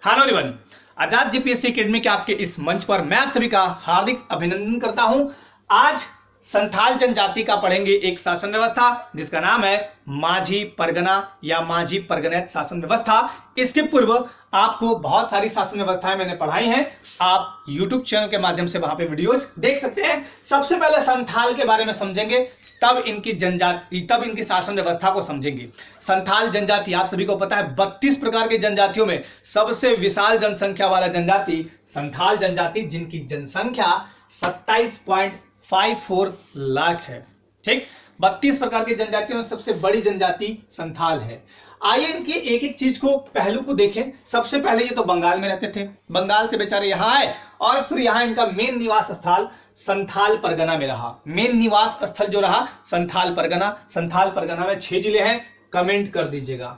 Hello everyone, आजाद GPSC academy के आपके इस मंच पर मैं आप सभी का हार्दिक अभिनंदन करता हूं। आज संथाल जनजाति का पढ़ेंगे एक शासन व्यवस्था जिसका नाम है माझी परगना या माझी परगनैत शासन व्यवस्था। इसके पूर्व आपको बहुत सारी शासन व्यवस्थाएं मैंने पढ़ाई हैं, आप YouTube चैनल के माध्यम से वहां पे वीडियोज देख सकते हैं। सबसे पहले संथाल के बारे में समझेंगे, तब इनकी शासन व्यवस्था को समझेंगे। संथाल जनजाति आप सभी को पता है 32 प्रकार की जनजातियों में सबसे विशाल जनसंख्या वाला जनजाति संथाल जनजाति, जिनकी जनसंख्या 27.54 लाख है। ठीक, 32 प्रकार की जनजातियों में सबसे बड़ी जनजाति संथाल है। आइए इनकी एक एक चीज को, पहलू को देखें। सबसे पहले ये तो बंगाल में रहते थे, बंगाल से बेचारे यहाँ आए और फिर यहाँ इनका मेन निवास स्थल संथाल परगना में रहा। मेन निवास स्थल जो रहा संथाल परगना। संथाल परगना में 6 जिले हैं, कमेंट कर दीजिएगा।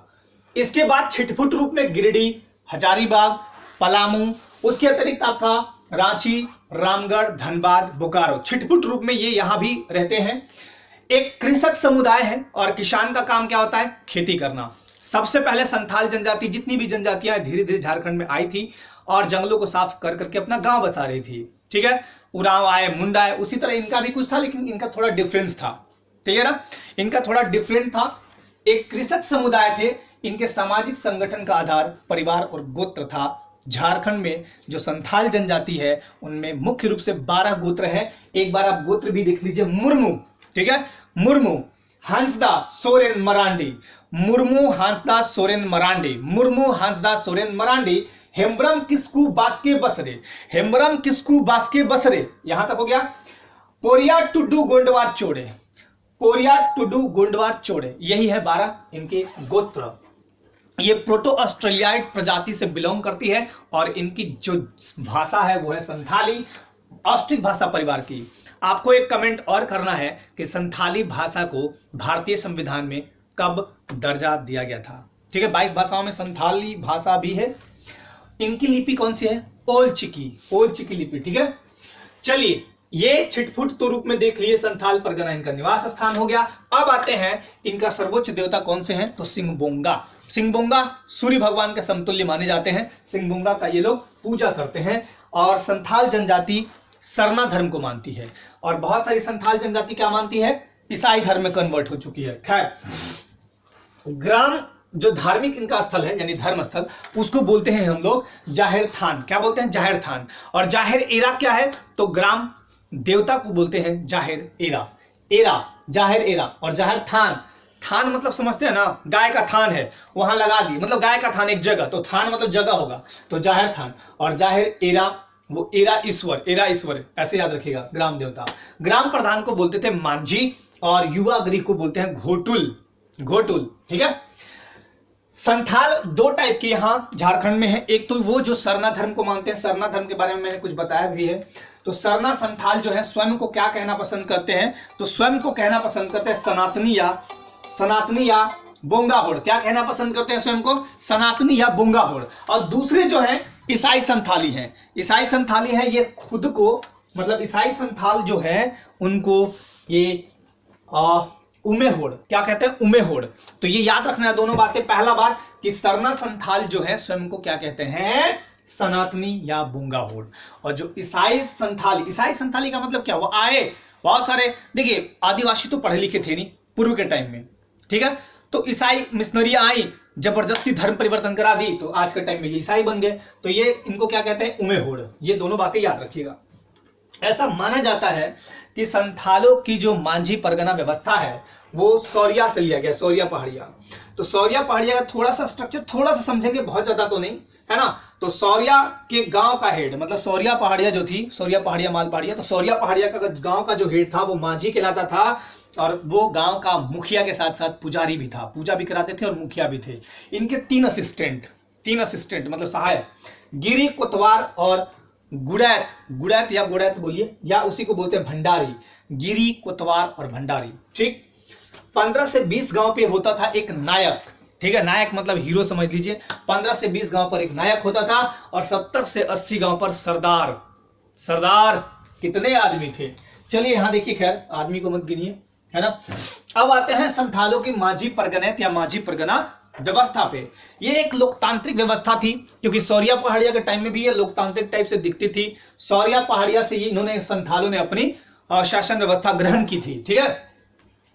इसके बाद छिटपुट रूप में गिरिडीह, हजारीबाग, पलामू, उसके अतिरिक्त आपका रांची, रामगढ़, धनबाद, बोकारो, छिटपुट रूप में ये यहां भी रहते हैं। एक कृषक समुदाय है और किसान का काम क्या होता है? खेती करना। सबसे पहले संथाल जनजाति, जितनी भी जनजातियां धीरे धीरे झारखंड में आई थी और जंगलों को साफ कर करके अपना गांव बसा रही थी। ठीक है, उरांव आए, मुंडा आए, उसी तरह इनका भी कुछ था, लेकिन इनका थोड़ा डिफरेंस था। ठीक है ना, इनका थोड़ा डिफरेंट था। एक कृषक समुदाय थे। इनके सामाजिक संगठन का आधार परिवार और गोत्र था। झारखंड में जो संथाल जनजाति है उनमें मुख्य रूप से 12 गोत्र हैं। एक बार आप गोत्र भी देख लीजिए। मुर्मू, ठीक है, मुर्मू, हंसदास, सोरेन, मरांडी, मुर्मू, हंसदास, सोरेन, मरांडी, मुर्मू, हंसदास, सोरेन, मरांडी, हेम्ब्रम, किस्कू, बास्के, बसरे, हेम्ब्रम, किस्कू, बास्के, बसरे, यहां तक हो गया। पोरिया, टुड्डू, गोंडवार, चोड़े, पोरिया, टुड्डू, गोंडवार, चोड़े, यही है 12 इनके गोत्र। ये प्रोटो ऑस्ट्रेलियाइड प्रजाति से बिलोंग करती है और इनकी जो भाषा है वो है संथाली, ऑस्ट्रिक भाषा परिवार की। आपको एक कमेंट और करना है कि संथाली भाषा को भारतीय संविधान में कब दर्जा दिया गया था। ठीक है, 22 भाषाओं में संथाली भाषा भी है। इनकी लिपि कौन सी है? ओल चिकी लिपि। ठीक है, चलिए ये छिटपुट तो रूप में देख लिए संथाल परगना इनका निवास स्थान हो गया। अब आते हैं इनका सर्वोच्च देवता कौन से हैं? तो सिंहबोंगा। सिंहबोंगा सूर्य भगवान के समतुल्य माने जाते हैं। सिंहबोंगा का ये लोग पूजा करते हैं और संथाल जनजाति सरना धर्म को मानती है और बहुत सारी संथाल जनजाति क्या मानती है? ईसाई धर्म में कन्वर्ट हो चुकी है। खैर, ग्राम जो धार्मिक इनका स्थल है यानी धर्म स्थल, उसको बोलते हैं हम लोग जाहिर थान। क्या बोलते हैं? जाहिर थान। और जाहिर एरा क्या है? तो ग्राम देवता को बोलते हैं जाहिर एरा। एरा, जाहिर एरा। और जाहिर थान, थान मतलब समझते हैं ना, गाय का थान है वहां लगा दी, मतलब गाय का थान एक जगह, तो थान मतलब जगह होगा, तो जाहिर थान। और जाहिर एरा, वो एरा ईश्वर, एरा ईश्वर ऐसे याद रखिएगा, ग्राम देवता। ग्राम प्रधान को बोलते थे मांझी और युवा गृह को बोलते हैं घोटुल। घोटुल, ठीक है। संथाल 2 टाइप के यहाँ झारखंड में है। एक तो वो जो सरना धर्म को मानते हैं, सरना धर्म के बारे में मैंने कुछ बताया भी है। तो सरना संथाल जो है स्वयं को क्या कहना पसंद करते हैं? तो स्वयं को कहना पसंद करते हैं सनातनी या बोंगाहोड़। क्या कहना पसंद करते हैं स्वयं को? सनातनी या बोंगाहोड़। और दूसरे जो है ईसाई संथाली हैं। ईसाई संथाली हैं, ये खुद को, मतलब ईसाई संथाल जो है उनको ये उमेहोड़, क्या कहते हैं? उमेहोड़। तो ये याद रखना है दोनों बातें। पहला बात कि सरना संथाल जो है स्वयं को क्या कहते हैं? सनातनी या बोंगाहोड़। और जो ईसाई संथाली का मतलब क्या? वो आए बहुत सारे, देखिए आदिवासी तो पढ़े लिखे थे नहीं पूर्व के टाइम में, ठीक है, तो ईसाई मिशनरियां आई, जबरदस्ती धर्म परिवर्तन करा दी, तो आज के टाइम में ये ईसाई बन गए। तो ये इनको क्या कहते हैं? उमेहोड़। ये दोनों बातें याद रखिएगा। ऐसा माना जाता है कि संथालों की जो माझी परगना व्यवस्था है वो सौरिया से लिया गया, सौरिया पहाड़िया। तो सौरिया पहाड़िया का थोड़ा सा स्ट्रक्चर थोड़ा सा समझेंगे, बहुत ज्यादा तो नहीं है ना। तो सौरिया के गांव का हेड, मतलब सौरिया पहाड़िया जो थी, सौरिया पहाड़िया माल पहाड़िया, तो सौरिया पहाड़िया का गांव का जो हेड था वो माझी कहलाता था और वो गांव का मुखिया के साथ साथ पुजारी भी था, पूजा भी कराते थे और मुखिया भी थे। इनके 3 असिस्टेंट मतलब सहायक, गिरी, कोतवार और गुड़ैत, गुड़ैत या गुड़ैत बोलिए, या उसी को बोलते हैं भंडारी। गिरी, कोतवार और भंडारी। ठीक, 15 से 20 गांव पे होता था एक नायक। ठीक है, नायक मतलब हीरो समझ लीजिए। 15 से 20 गांव पर एक नायक होता था और 70 से 80 गांव पर सरदार। सरदार कितने आदमी थे? चलिए यहां देखिए, खैर आदमी को मत गिनिए, है ना। अब आते हैं संथालों की माझी परगनैत या माझी परगना व्यवस्था पे। ये एक लोकतांत्रिक व्यवस्था थी, क्योंकि सौरिया पहाड़िया के टाइम में भी ये लोकतांत्रिक टाइप से दिखती थी। सौरिया पहाड़िया से ये इन्होंने संथालों ने अपनी शासन व्यवस्था ग्रहण की थी। ठीक है,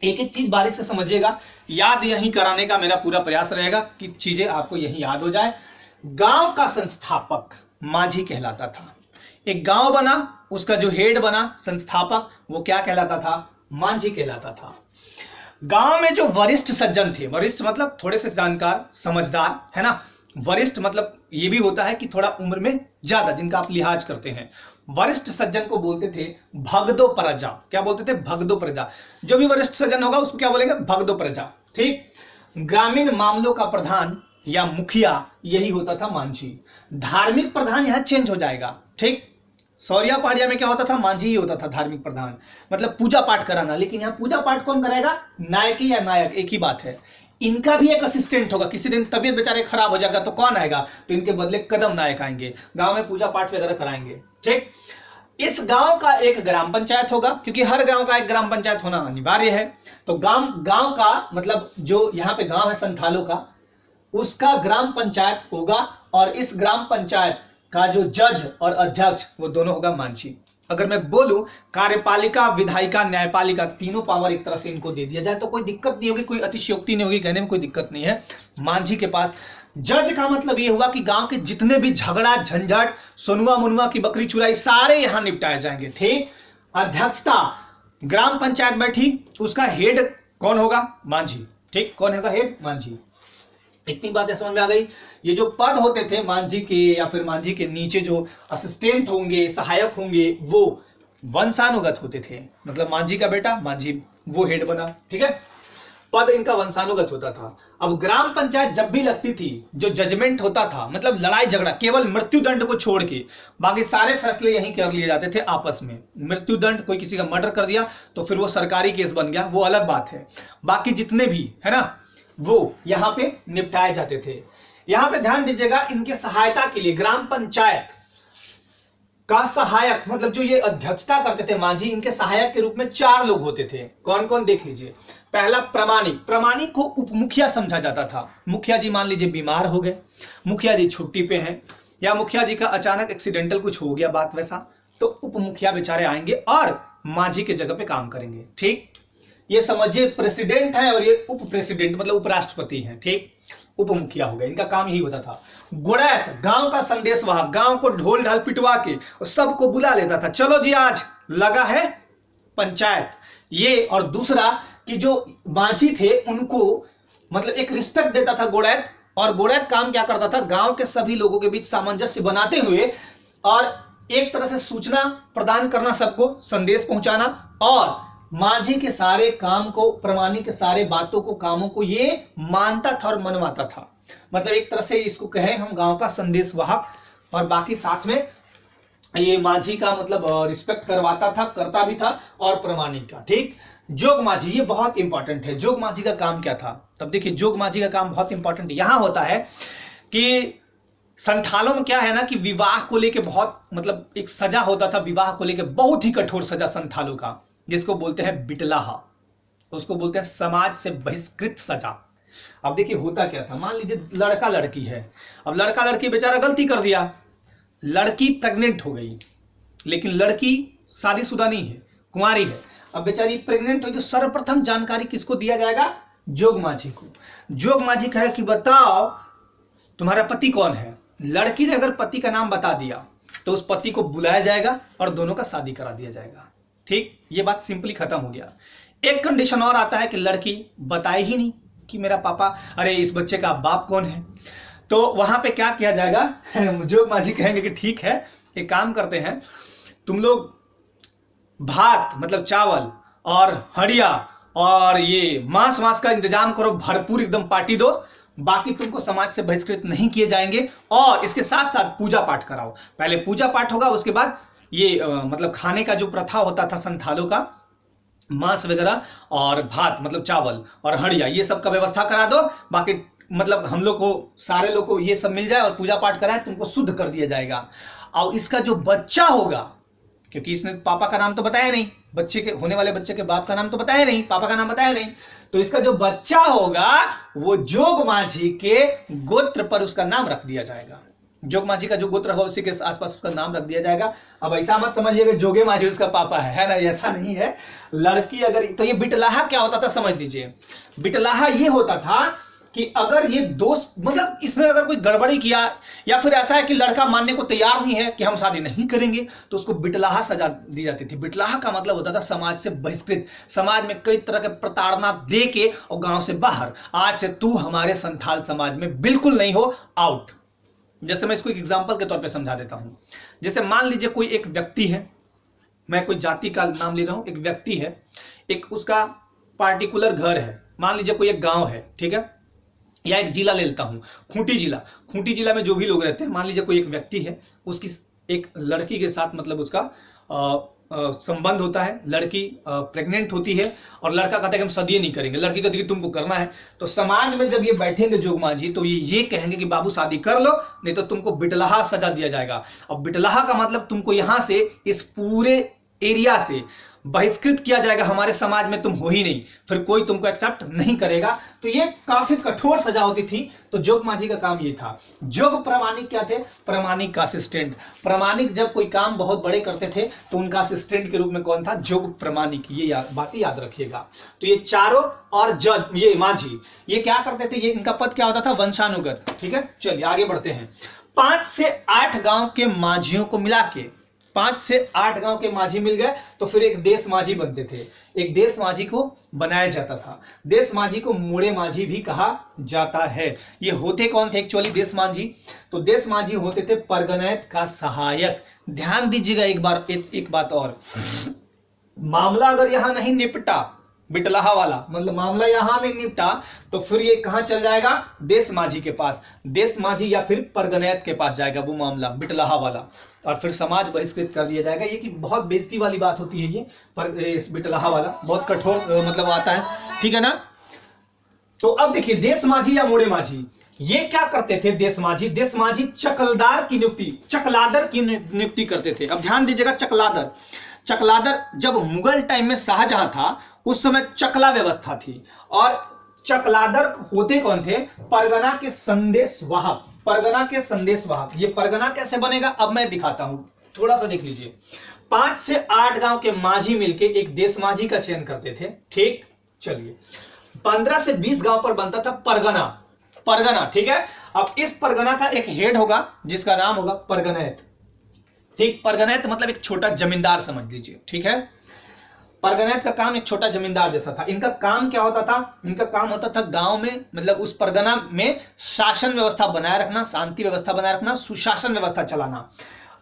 एक एक चीज बारीक से समझिएगा, याद यहीं कराने का मेरा पूरा प्रयास रहेगा कि चीजें आपको यहीं याद हो जाए। गांव का संस्थापक माझी कहलाता था। एक गांव बना, उसका जो हेड बना संस्थापक, वो क्या कहलाता था? माझी कहलाता था। गांव में जो वरिष्ठ सज्जन थे, वरिष्ठ मतलब थोड़े से जानकार समझदार, है ना। वरिष्ठ मतलब ये भी होता है कि थोड़ा उम्र में ज्यादा, जिनका आप लिहाज करते हैं। वरिष्ठ सज्जन को बोलते थे भगदो प्रजा। क्या बोलते थे? भगदो प्रजा। जो भी वरिष्ठ सज्जन होगा उसको क्या बोलेंगे? भगदो प्रजा। ठीक। ग्रामीण मामलों का प्रधान या मुखिया यही होता था माझी। धार्मिक प्रधान यहां चेंज हो जाएगा। ठीक, सौरिया पहाड़िया में क्या होता था? माझी ही होता था धार्मिक प्रधान, मतलब पूजा पाठ कराना। लेकिन यहाँ पूजा पाठ कौन कराएगा? नायकी या नायक, एक ही बात है। इनका भी एक असिस्टेंट होगा। किसी दिन तबीयत बेचारे खराब हो जाएगा तो कौन आएगा? तो इनके बदले कदम नायक आएंगे, गांव में पूजा पाठ वगैरह कराएंगे। ठीक, इस गांव का एक ग्राम पंचायत होगा, क्योंकि हर गांव का एक ग्राम पंचायत होना अनिवार्य है। तो गांव का मतलब जो यहाँ पे गांव है संथालों का, उसका ग्राम पंचायत होगा। और इस ग्राम पंचायत का जो जज और अध्यक्ष वो दोनों होगा माझी। अगर मैं बोलूं कार्यपालिका, विधायिका, न्यायपालिका, तीनों पावर एक तरह से इनको दे दिया जाए तो कोई दिक्कत नहीं होगी, कोई अतिशयोक्ति नहीं होगी, कहने में कोई दिक्कत नहीं है। माझी के पास जज का मतलब ये हुआ कि गांव के जितने भी झगड़ा झंझट, सोनुआ मुनुआ की बकरी चुराई, सारे यहां निपटाए जाएंगे। ठीक। अध्यक्षता, ग्राम पंचायत बैठी, उसका हेड कौन होगा? माझी। ठीक, कौन होगा हेड? माझी। इतनी बातें समझ में आ गई। ये जो पद होते थे माझी के या फिर माझी के नीचे जो असिस्टेंट होंगे, सहायक होंगे, वो वंशानुगत होते थे। मतलब माझी का बेटा माझी, वो हेड बना। ठीक है, पद इनका वंशानुगत होता था। अब ग्राम पंचायत जब भी लगती थी, जो जजमेंट होता था, मतलब लड़ाई झगड़ा, केवल मृत्यु दंड को छोड़ के बाकी सारे फैसले यहीं कर लिए जाते थे आपस में। मृत्यु दंड, कोई किसी का मर्डर कर दिया तो फिर वो सरकारी केस बन गया, वो अलग बात है। बाकी जितने भी है ना, वो यहां पे निपटाए जाते थे। यहां पे ध्यान दीजिएगा, इनके सहायता के लिए ग्राम पंचायत का सहायक, मतलब जो ये अध्यक्षता करते थे माझी, इनके सहायक के रूप में 4 लोग होते थे। कौन कौन? देख लीजिए। पहला प्रमाणिक। प्रमाणिक को उप मुखिया समझा जाता था। मुखिया जी मान लीजिए बीमार हो गए, मुखिया जी छुट्टी पे हैं, या मुखिया जी का अचानक एक्सीडेंटल कुछ हो गया बात वैसा, तो उप मुखिया बेचारे आएंगे और माझी के जगह पे काम करेंगे। ठीक, ये समझिए प्रेसिडेंट है और ये उप प्रेसिडेंट मतलब उपराष्ट्रपति हैं। ठीक, उप मुखिया हो गए, इनका काम यही होता था। गुड़ैत, गांव का संदेश वाहक, गांव को ढोल ढाल पिटवा के सबको बुला लेता था, चलो जी आज लगा है पंचायत। ये और दूसरा कि जो माझी थे उनको मतलब एक रिस्पेक्ट देता था गुड़ैत। और गुड़ैत काम क्या करता था? गांव के सभी लोगों के बीच सामंजस्य बनाते हुए और एक तरह से सूचना प्रदान करना, सबको संदेश पहुंचाना, और माझी के सारे काम को, प्रमाणिक के सारे बातों को, कामों को ये मानता था और मनवाता था। मतलब एक तरह से इसको कहें हम गांव का संदेश वाहक, और बाकी साथ में ये माझी का मतलब रिस्पेक्ट करवाता था, करता भी था, और प्रमाणिक का। ठीक, जोग माझी, ये बहुत इंपॉर्टेंट है। जोग माझी का काम क्या था? तब देखिए जोग माझी का काम बहुत इंपॉर्टेंट यहां होता है कि संथालों में क्या है ना कि विवाह को लेके बहुत मतलब एक सजा होता था, विवाह को लेके बहुत ही कठोर सजा संथालों का, जिसको बोलते हैं बिटलाहा, उसको बोलते हैं समाज से बहिष्कृत सजा। अब देखिए होता क्या था, मान लीजिए लड़का लड़की है, अब लड़का लड़की बेचारा गलती कर दिया, लड़की प्रेग्नेंट हो गई, लेकिन लड़की शादीशुदा नहीं है, कुंवारी है। अब बेचारी प्रेग्नेंट हुई तो सर्वप्रथम जानकारी किसको दिया जाएगा? जोग माझी को। जोग माझी कहे कि बताओ तुम्हारा पति कौन है। लड़की ने अगर पति का नाम बता दिया तो उस पति को बुलाया जाएगा और दोनों का शादी करा दिया जाएगा। ठीक, ये बात सिंपली खत्म हो गया। एक कंडीशन और आता है कि लड़की बताए ही नहीं कि मेरा पापा, अरे इस बच्चे का बाप कौन है। तो वहां पे क्या किया जाएगा? जोग माझी कहेंगे कि ठीक है, एक काम करते हैं, तुम लोग भात मतलब चावल और हड़िया और ये मांस वांस का इंतजाम करो, भरपूर एकदम पार्टी दो, बाकी तुमको समाज से बहिष्कृत नहीं किए जाएंगे, और इसके साथ साथ पूजा पाठ कराओ। पहले पूजा पाठ होगा, उसके बाद ये मतलब खाने का जो प्रथा होता था संथालों का, मांस वगैरह और भात मतलब चावल और हड़िया, ये सब का व्यवस्था करा दो। बाकी मतलब हम लोग को, सारे लोग को ये सब मिल जाए और पूजा पाठ कराए, तुमको शुद्ध कर दिया जाएगा। और इसका जो बच्चा होगा, क्योंकि इसने पापा का नाम तो बताया नहीं, बच्चे के होने वाले बच्चे के बाप का नाम तो बताया नहीं, पापा का नाम बताया नहीं, तो इसका जो बच्चा होगा वो जोग मांझी के गोत्र पर उसका नाम रख दिया जाएगा। जोग मांझी का जो गोत्र होगा उसी के आसपास उसका नाम रख दिया जाएगा। अब ऐसा मत समझिएगा जोगे मांझी उसका पापा है ना, ऐसा नहीं है। लड़की अगर, तो ये बिटलाहा क्या होता था समझ लीजिए। बिटलाहा ये होता था कि अगर ये दोस्त, मतलब इसमें अगर कोई गड़बड़ी किया या फिर ऐसा है कि लड़का मानने को तैयार नहीं है कि हम शादी नहीं करेंगे, तो उसको बिटलाहा सजा दी जाती थी। बिटलाहा का मतलब होता था समाज से बहिष्कृत, समाज में कई तरह के प्रताड़ना दे के और गांव से बाहर, आज से तू हमारे संथाल समाज में बिल्कुल नहीं हो, आउट। जैसे मैं इसको एक एग्जाम्पल के तौर पर समझा देता हूं। जैसे मान लीजिए कोई एक व्यक्ति है, मैं कोई जाति का नाम ले रहा हूं, एक व्यक्ति है, एक उसका पार्टिकुलर घर है, मान लीजिए कोई एक गांव है, ठीक है, या एक जिला ले लेता हूं, खूंटी जिला। खूंटी जिला में जो भी लोग रहते हैं, मान लीजिए कोई एक व्यक्ति है, उसकी एक लड़की के साथ मतलब उसका संबंध होता है, लड़की प्रेग्नेंट होती है और लड़का कहता है कि हम शादी नहीं करेंगे, लड़की कहती है कि तुमको करना है। तो समाज में जब ये बैठेंगे जोग मांझी तो ये कहेंगे कि बाबू शादी कर लो, नहीं तो तुमको बिटलाहा सजा दिया जाएगा। अब बिटलाहा का मतलब तुमको यहां से, इस पूरे एरिया से बहिष्कृत किया जाएगा, हमारे समाज में तुम हो ही नहीं, फिर कोई तुमको एक्सेप्ट नहीं करेगा। तो ये काफी कठोर सजा होती थी। तो जोग मांझी का काम ये था। जोग प्रमाणिक क्या थे? प्रमाणिक का असिस्टेंट। प्रमाणिक जब कोई काम बहुत बड़े करते थे तो उनका असिस्टेंट के रूप में कौन था? जोग प्रमाणिक। ये बातें याद रखिएगा। तो ये चारों और जज, ये मांझी, ये क्या करते थे? ये इनका पद क्या होता था? वंशानुगत। ठीक है, चलिए आगे बढ़ते हैं। 5 से 8 गांव के मांझियों को मिला के, 5 से 8 गांव के मांझी मिल गए तो फिर एक देश मांझी बनते थे। एक देश मांझी को बनाया जाता था। देश मांझी को मोड़े मांझी भी कहा जाता है। ये होते कौन थे एक्चुअली देश मांझी? तो देश मांझी होते थे परगनैत का सहायक। ध्यान दीजिएगा एक बात और, मामला अगर यहां नहीं निपटा, बिटलाहा वाला मतलब मामला यहां नहीं निपटा, तो फिर ये कहां चल जाएगा? देश मांझी के पास। देश मांझी या फिर परगनैत के पास जाएगा वो मामला, बिटलाहा वाला, और फिर समाज बहिष्कृत कर दिया जाएगा। ये कि बहुत बेइज्जती वाली बात होती है ये, पर इस बिटलाहा वाला बहुत कठोर मतलब आता है, ठीक है ना। तो अब देखिए देश मांझी या मोड़े मांझी ये क्या करते थे? देश मांझी चकलदार की नियुक्ति, चकलादर की नियुक्ति करते थे। अब ध्यान दीजिएगा, चकलादर जब मुगल टाइम में शाहजहां था उस समय चकला व्यवस्था थी, और चकलादर होते कौन थे? परगना के संदेशवाहक। परगना के संदेशवाहक। ये परगना कैसे बनेगा अब मैं दिखाता हूं, थोड़ा सा देख लीजिए। 5 से 8 गांव के मांझी मिलके एक देश मांझी का चयन करते थे, ठीक। चलिए 15 से 20 गांव पर बनता था परगना, ठीक है। अब इस परगना का एक हेड होगा जिसका नाम होगा परगनैत, ठीक। परगनैत मतलब एक छोटा जमींदार समझ लीजिए, ठीक है। परगनैत का काम एक छोटा जमींदार जैसा था। इनका काम क्या होता था? इनका काम होता था गांव में, मतलब उस परगना में शासन व्यवस्था बनाए रखना, शांति व्यवस्था बनाए रखना, सुशासन व्यवस्था चलाना।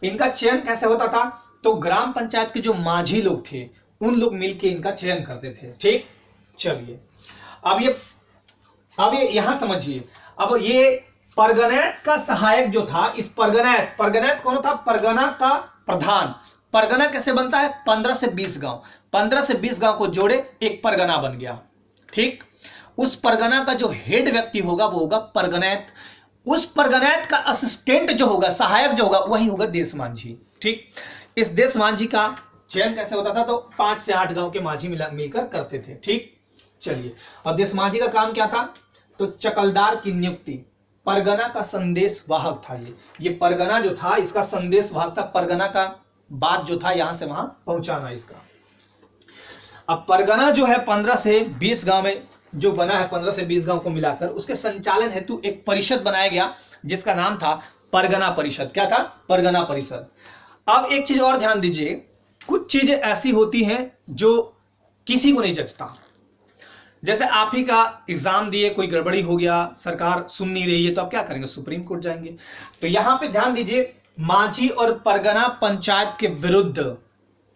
इनका चयन कैसे होता था? तो ग्राम पंचायत के जो मांझी लोग थे उन लोग मिलकर इनका चयन करते थे, ठीक। चलिए अब ये यहां समझिए। अब ये परगनैत का सहायक जो था, इस परगनैत कौन था? परगना का प्रधान। परगना कैसे बनता है? 15 से 20 गांव, 15 से 20 गांव को जोड़े एक परगना बन गया, ठीक। उस परगना का जो हेड व्यक्ति होगा वो होगा परगनैत। उस परगनैत का असिस्टेंट जो होगा, सहायक जो होगा, वही होगा देश मांझी, ठीक। इस देश मांझी का चयन कैसे होता था? तो 5 से 8 गांव के मांझी मिलकर करते थे, ठीक। चलिए अब देश मांझी का काम क्या था? तो चकलदार की नियुक्ति, परगना का संदेश वाहक था। ये परगना जो था इसका संदेश वाहक था। परगना का बात जो था यहां से वहां पहुंचाना इसका। अब परगना जो है 15 से 20 गांव में जो बना है, 15 से 20 गांव को मिलाकर उसके संचालन हेतु एक परिषद बनाया गया जिसका नाम था परगना परिषद। क्या था? परगना परिषद। अब एक चीज और ध्यान दीजिए, कुछ चीजें ऐसी होती हैं जो किसी को नहीं जचता। जैसे आप ही का एग्जाम दिए, कोई गड़बड़ी हो गया, सरकार सुन नहीं रही है, तो आप क्या करेंगे? सुप्रीम कोर्ट जाएंगे। तो यहां पे ध्यान दीजिए, मांझी और परगना पंचायत के विरुद्ध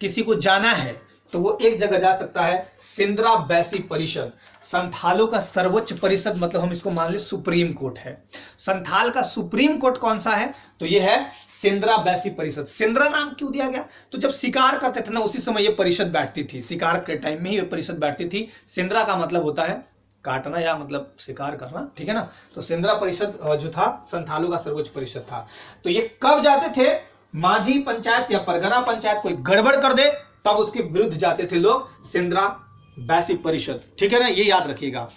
किसी को जाना है तो वो एक जगह जा सकता है, सिंद्रा बैसी परिषद। संथालों का सर्वोच्च परिषद, मतलब हम इसको मान ले सुप्रीम कोर्ट है। संथाल का सुप्रीम कोर्ट कौन सा है? तो ये है सिंद्रा बैसी परिषद। सिंद्रा नाम क्यों दिया गया? तो जब शिकार करते थे ना उसी समय ये परिषद बैठती थी, शिकार के टाइम में ही ये परिषद बैठती थी। सिंद्रा का मतलब होता है काटना या मतलब शिकार करना, ठीक है ना। तो सिंद्रा परिषद जो था संथालों का सर्वोच्च परिषद था। तो ये कब जाते थे? मांझी पंचायत या परगना पंचायत कोई गड़बड़ कर दे तब उसके विरुद्ध जाते थे लोग, सेंद्रा वैसी परिषद। ठीक है ना, ये याद रखिएगा।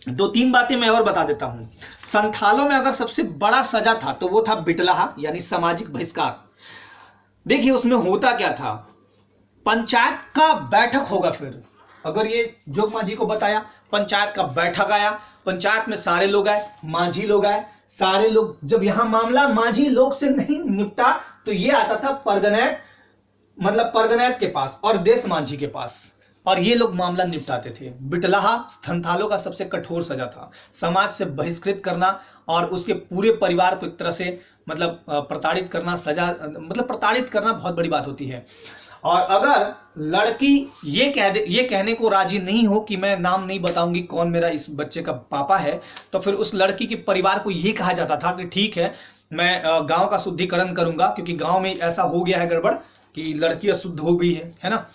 2-3 बातें मैं और बता देता हूं। संथालों में अगर सबसे बड़ा सजा था तो वो था बिटलाहा यानी सामाजिक बहिष्कार। देखिए उसमें होता क्या था, पंचायत का बैठक होगा, फिर अगर ये जोग मांझी को बताया, पंचायत का बैठक आया, पंचायत में सारे लोग आए, मांझी लोग आए, सारे लोग, जब यहां मामला मांझी लोग से नहीं निपटा तो ये आता था परगनैत, मतलब परगनैत के पास और देश मांझी के पास, और ये लोग मामला निपटाते थे। बिटलाहा संथालों का सबसे कठोर सजा था, समाज से बहिष्कृत करना और उसके पूरे परिवार को एक तरह से मतलब प्रताड़ित करना। सजा मतलब प्रताड़ित करना बहुत बड़ी बात होती है। और अगर लड़की ये कहने को राजी नहीं हो कि मैं नाम नहीं बताऊंगी कौन मेरा इस बच्चे का पापा है, तो फिर उस लड़की के परिवार को ये कहा जाता था कि ठीक है, मैं गांव का शुद्धिकरण करूंगा, क्योंकि गांव में ऐसा हो गया है गड़बड़ कि लड़की अशुद्ध हो गई है ना।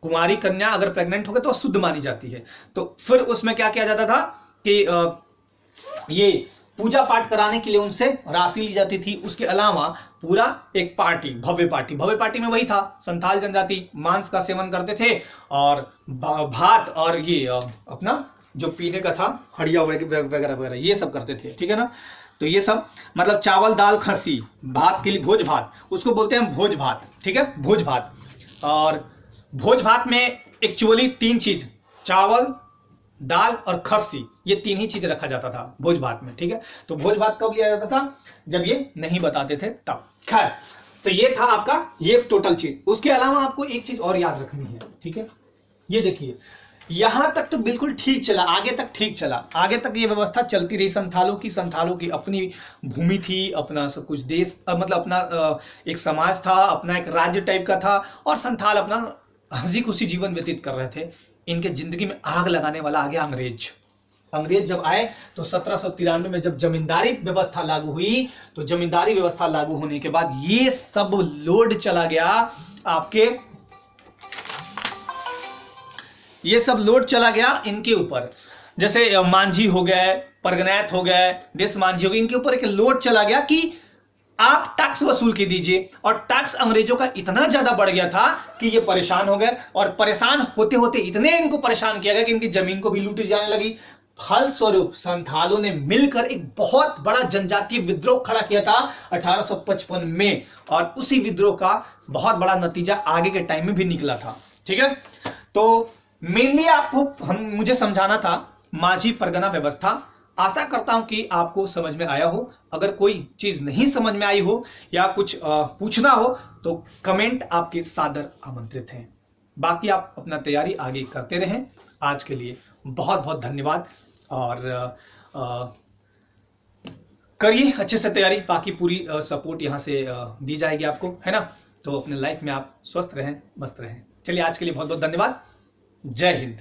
कुमारी कन्या अगर प्रेग्नेंट हो गई तो अशुद्ध मानी जाती है। तो फिर उसमें क्या किया जाता था कि ये पूजा पाठ कराने के लिए उनसे राशि ली जाती थी। उसके अलावा पूरा एक पार्टी, भव्य पार्टी में वही था, संथाल जनजाति मांस का सेवन करते थे और भात और ये अपना जो पीने का था हड़िया वगैरह वगैरह ये सब करते थे। ठीक है ना, तो ये सब मतलब चावल दाल खस्सी, भात के लिए भोज भात, उसको बोलते हैं हम भोज भात। ठीक है, भोज भात। और भोज भात में एक्चुअली 3 चीज, चावल दाल और खस्सी, ये 3 ही चीज रखा जाता था भोज भात में। ठीक है, तो भोज भात कब लिया जाता था, जब ये नहीं बताते थे तब। खैर, तो ये था आपका ये टोटल चीज। उसके अलावा आपको एक चीज और याद रखनी है। ठीक है, ये देखिए यहां तक तो बिल्कुल ठीक चला, आगे तक ठीक चला, आगे तक ये व्यवस्था चलती रही संथालों की अपनी भूमि थी, अपना सब कुछ देश मतलब अपना एक समाज था, अपना एक राज्य टाइप का था, और संथाल अपना हंसी खुशी जीवन व्यतीत कर रहे थे। इनके जिंदगी में आग लगाने वाला आ गया अंग्रेज जब आए तो 1793 में जब जमींदारी व्यवस्था लागू हुई, तो जमींदारी व्यवस्था लागू होने के बाद ये सब लोड चला गया आपके, ये सब लोड चला गया इनके ऊपर। जैसे मांझी हो गए, परगनैत हो गए, देश मांझी हो गए, इनके ऊपर एक लोड चला गया कि आप टैक्स वसूल के दीजिए। और टैक्स अंग्रेजों का इतना ज्यादा बढ़ गया था कि ये परेशान हो गए, और परेशान होते होते इतने इनको परेशान किया गया कि इनकी जमीन को भी लूटी जाने लगी। फलस्वरूप संथालों ने मिलकर एक बहुत बड़ा जनजातीय विद्रोह खड़ा किया था 1855 में, और उसी विद्रोह का बहुत बड़ा नतीजा आगे के टाइम में भी निकला था। ठीक है, तो मेनली आपको मुझे समझाना था माझी परगना व्यवस्था। आशा करता हूं कि आपको समझ में आया हो। अगर कोई चीज नहीं समझ में आई हो या कुछ पूछना हो तो कमेंट आपके सादर आमंत्रित हैं। बाकी आप अपना तैयारी आगे करते रहें। आज के लिए बहुत बहुत धन्यवाद, और करिए अच्छे से तैयारी, बाकी पूरी सपोर्ट यहाँ से दी जाएगी आपको, है ना। तो अपने लाइफ में आप स्वस्थ रहें, मस्त रहें। चलिए आज के लिए बहुत बहुत धन्यवाद। जय हिंद।